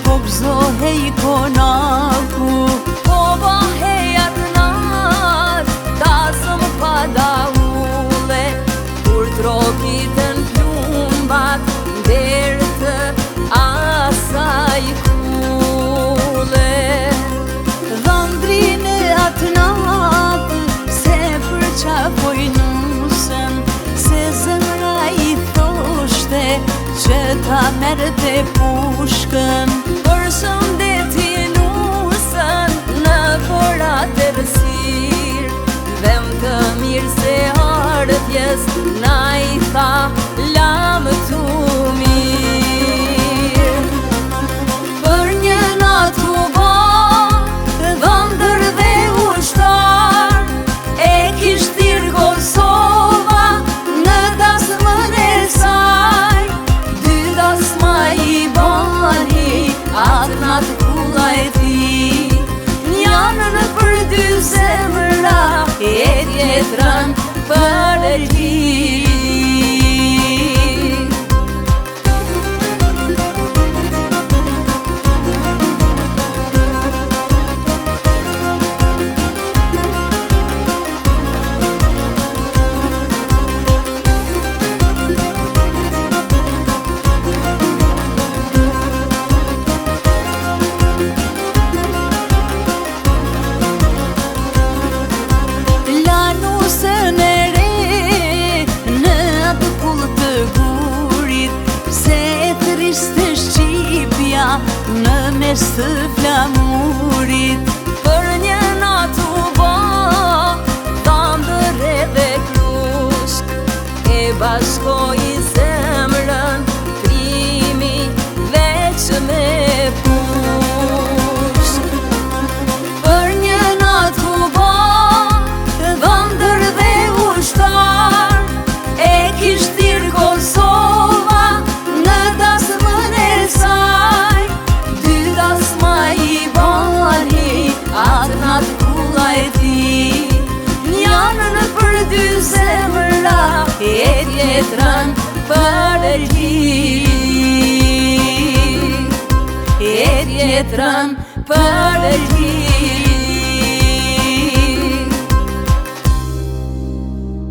po gëzohe I konaku, po bahe atë natë, tasëm pa daule, kur trokitën plumbat, derë të asaj kule. Dhëndrinë atë natë, se për qa pojnusën, se zemra I thoshte, që ta merte pushkën. Për shëndeti nusën, në forat e rësir, dhem të mirë se ardhjes, na I tha lamë tu mirë. Për një natë u ba, dhëndër dhe ushtar, e kishtir Kosova, në dasmën e saj, dy dasma I bani, atë natë kulla e ti, njanën për dy zemra, e tjetrën për e ti. Në mes të flamurit, për një natë u ba, thëndër edhe krushk, e bashkoj zemrën, krimi veç me pushk. Për një natë u ba, thëndër dhe ushtar, e kishtir Kosova, në dasmën e saj, atë natë kulla e ti, njanën për dy zemra, e tjetrën për e ti, e tjetrën për e ti.